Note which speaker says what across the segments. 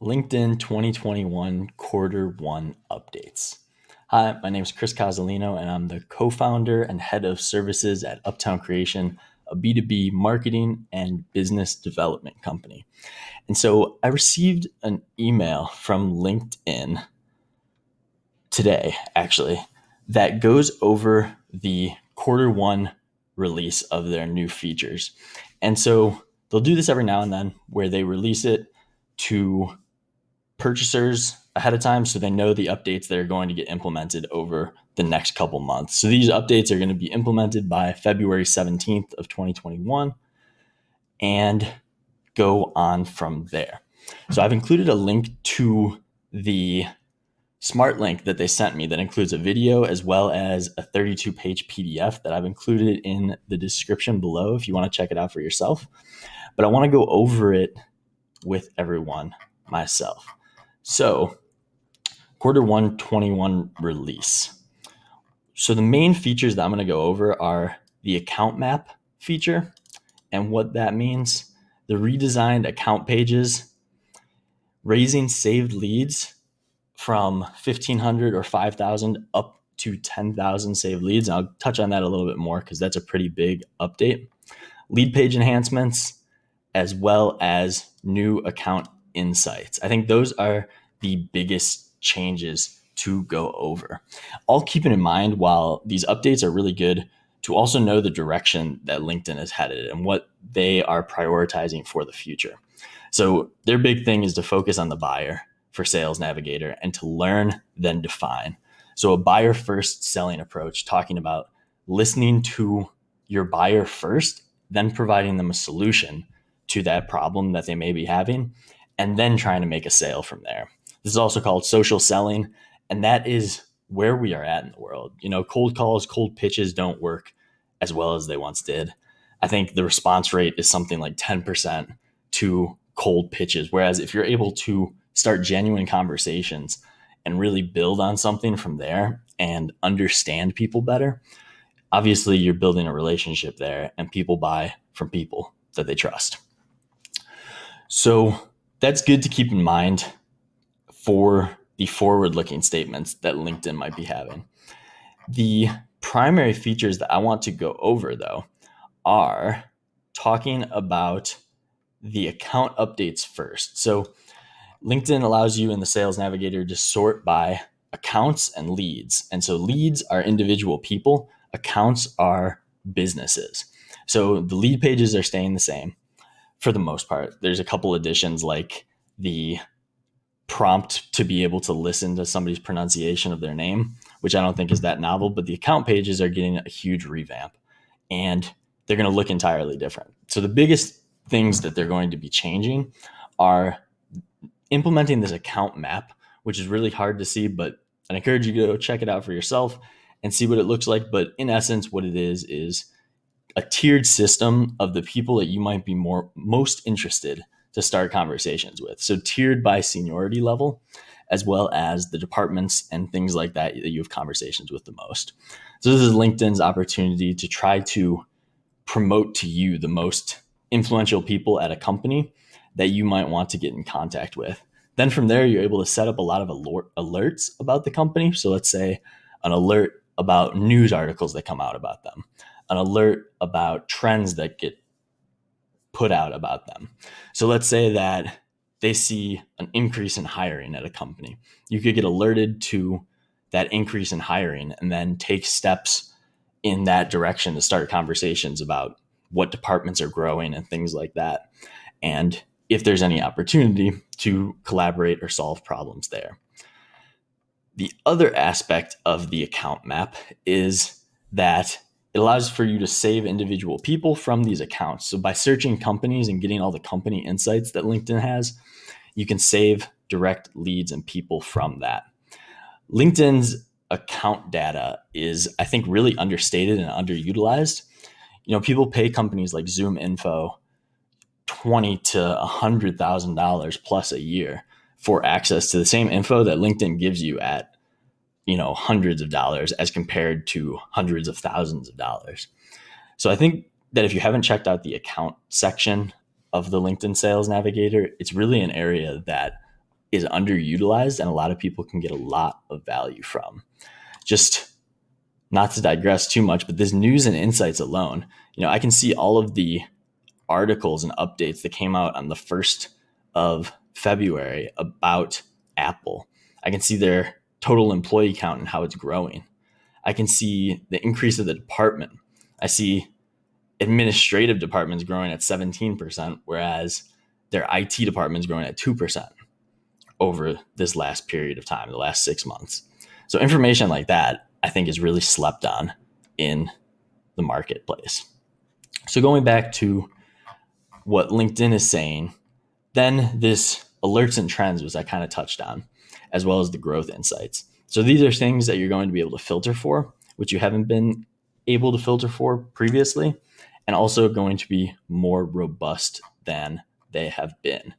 Speaker 1: LinkedIn 2021 quarter one updates. Hi, my name is Chris Casalino, and I'm the co-founder and head of services at Uptown Creation, a B2B marketing and business development company. And so I received an email from LinkedIn today, actually, that goes over the quarter one release of their new features. And so they'll do this every now and then where they release it to purchasers ahead of time so they know the updates that are going to get implemented over the next couple months. So these updates are going to be implemented by February 17th of 2021 and go on from there. So I've included a link to the smart link that they sent me that includes a video as well as a 32-page PDF that I've included in the description below if you want to check it out for yourself. But I want to go over it with everyone myself. So, quarter one 21 release. So the main features that I'm going to go over are the account map feature and what that means, the redesigned account pages, raising saved leads from 1,500 or 5,000 up to 10,000 saved leads. And I'll touch on that a little bit more because that's a pretty big update. Lead page enhancements, as well as new account insights. I think those are the biggest changes to go over. All keeping in mind, while these updates are really good, to also know the direction that LinkedIn is headed and what they are prioritizing for the future. So their big thing is to focus on the buyer for Sales Navigator and to learn, then define. So a buyer first selling approach, talking about listening to your buyer first, then providing them a solution to that problem that they may be having, and then trying to make a sale from there. This is also called social selling, and that is where we are at in the world. You know, cold calls, cold pitches don't work as well as they once did. I think the response rate is something like 10% to cold pitches, whereas if you're able to start genuine conversations and really build on something from there and understand people better, obviously you're building a relationship there, and people buy from people that they trust. So that's good to keep in mind for the forward-looking statements that LinkedIn might be having. The primary features that I want to go over, though, are talking about the account updates first. So LinkedIn allows you in the Sales Navigator to sort by accounts and leads. And so leads are individual people, accounts are businesses. So the lead pages are staying the same for the most part. There's a couple additions like the prompt to be able to listen to somebody's pronunciation of their name, which I don't think is that novel, but the account pages are getting a huge revamp and they're going to look entirely different. So the biggest things that they're going to be changing are implementing this account map, which is really hard to see, but I encourage you to go check it out for yourself and see what it looks like. But in essence, what it is a tiered system of the people that you might be most interested to start conversations with. So tiered by seniority level, as well as the departments and things like that you have conversations with the most. So this is LinkedIn's opportunity to try to promote to you the most influential people at a company that you might want to get in contact with. Then from there, you're able to set up a lot of alerts about the company. So let's say an alert about news articles that come out about them, an alert about trends that get put out about them. So let's say that they see an increase in hiring at a company. You could get alerted to that increase in hiring and then take steps in that direction to start conversations about what departments are growing and things like that. And if there's any opportunity to collaborate or solve problems there. The other aspect of the account map is that it allows for you to save individual people from these accounts. So by searching companies and getting all the company insights that LinkedIn has, you can save direct leads and people from that. LinkedIn's account data is, I think, really understated and underutilized. You know, people pay companies like Zoom Info $20,000 to $100,000 plus a year for access to the same info that LinkedIn gives you at, you know, hundreds of dollars as compared to hundreds of thousands of dollars. So I think that if you haven't checked out the account section of the LinkedIn Sales Navigator, it's really an area that is underutilized and a lot of people can get a lot of value from. Just not to digress too much, but this news and insights alone, I can see all of the articles and updates that came out on the 1st of February about Apple. I can see their total employee count and how it's growing. I can see the increase of the department. I see administrative departments growing at 17%, whereas their IT department is growing at 2% over this last period of time, the last 6 months. So information like that, I think, is really slept on in the marketplace. So going back to what LinkedIn is saying, then this alerts and trends, which I kind of touched on, as well as the growth insights. So these are things that you're going to be able to filter for, which you haven't been able to filter for previously, and also going to be more robust than they have been.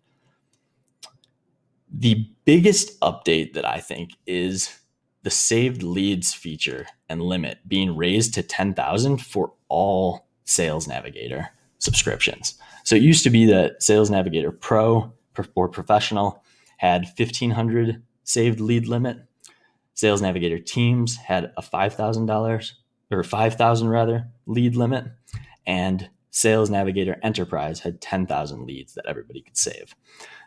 Speaker 1: The biggest update that I think is the saved leads feature and limit being raised to 10,000 for all Sales Navigator subscriptions. So it used to be that Sales Navigator Pro or Professional had 1,500 saved lead limit. Sales Navigator Teams had a $5,000 or 5,000 rather lead limit, and Sales Navigator Enterprise had 10,000 leads that everybody could save.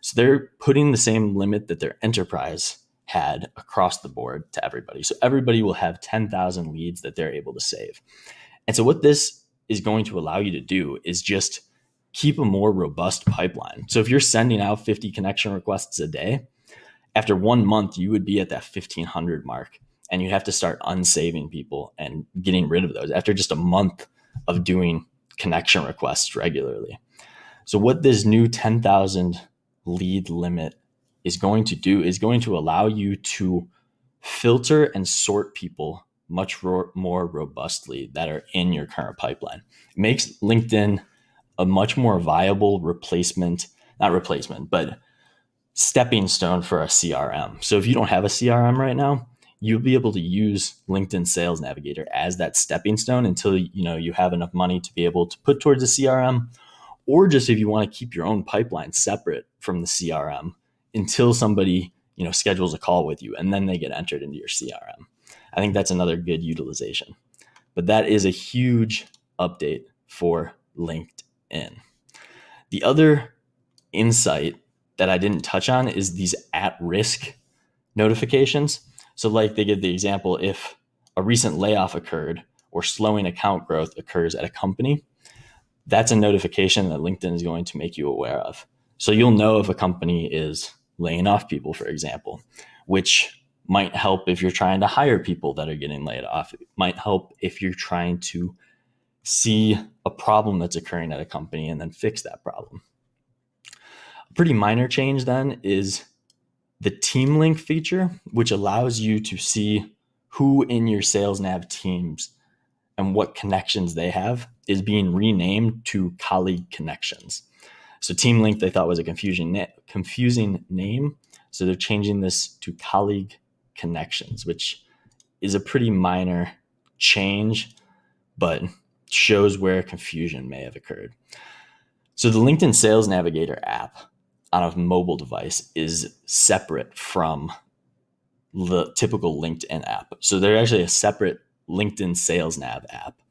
Speaker 1: So they're putting the same limit that their Enterprise had across the board to everybody. So everybody will have 10,000 leads that they're able to save. And so what this is going to allow you to do is just keep a more robust pipeline. So if you're sending out 50 connection requests a day, after 1 month, you would be at that 1,500 mark, and you have to start unsaving people and getting rid of those after just a month of doing connection requests regularly. So what this new 10,000 lead limit is going to do is going to allow you to filter and sort people much more robustly that are in your current pipeline. It makes LinkedIn a much more viable but stepping stone for a CRM. So if you don't have a CRM right now, you'll be able to use LinkedIn Sales Navigator as that stepping stone until you have enough money to be able to put towards a CRM, or just if you want to keep your own pipeline separate from the CRM until somebody schedules a call with you and then they get entered into your CRM. I think that's another good utilization. But that is a huge update for LinkedIn. The other insight that I didn't touch on is these at-risk notifications. So like they give the example, if a recent layoff occurred or slowing account growth occurs at a company, that's a notification that LinkedIn is going to make you aware of. So you'll know if a company is laying off people, for example, which might help if you're trying to hire people that are getting laid off. It might help if you're trying to see a problem that's occurring at a company and then fix that problem. A pretty minor change then is the team link feature, which allows you to see who in your Sales Nav teams and what connections they have is being renamed to colleague connections. So team link they thought was a confusing name. So they're changing this to colleague connections, which is a pretty minor change, but shows where confusion may have occurred. So the LinkedIn Sales Navigator app on a mobile device is separate from the typical LinkedIn app. So they're actually a separate LinkedIn Sales Nav app.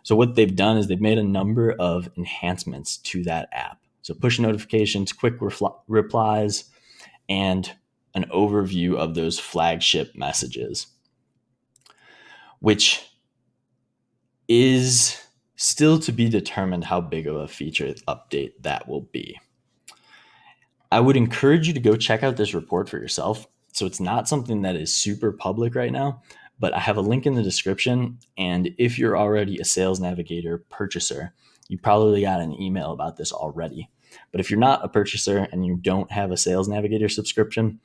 Speaker 1: So what they've done is they've made a number of enhancements to that app. So push notifications, quick replies, and an overview of those flagship messages, which is still to be determined how big of a feature update that will be. I would encourage you to go check out this report for yourself. So it's not something that is super public right now, but I have a link in the description. And if you're already a Sales Navigator purchaser, you probably got an email about this already. But if you're not a purchaser and you don't have a Sales Navigator subscription,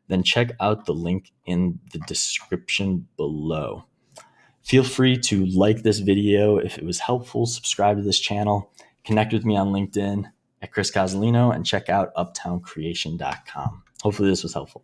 Speaker 1: then check out the link in the description below. Feel free to like this video if it was helpful, subscribe to this channel, connect with me on LinkedIn at Chris Cozzolino, and check out uptowncreation.com. Hopefully this was helpful.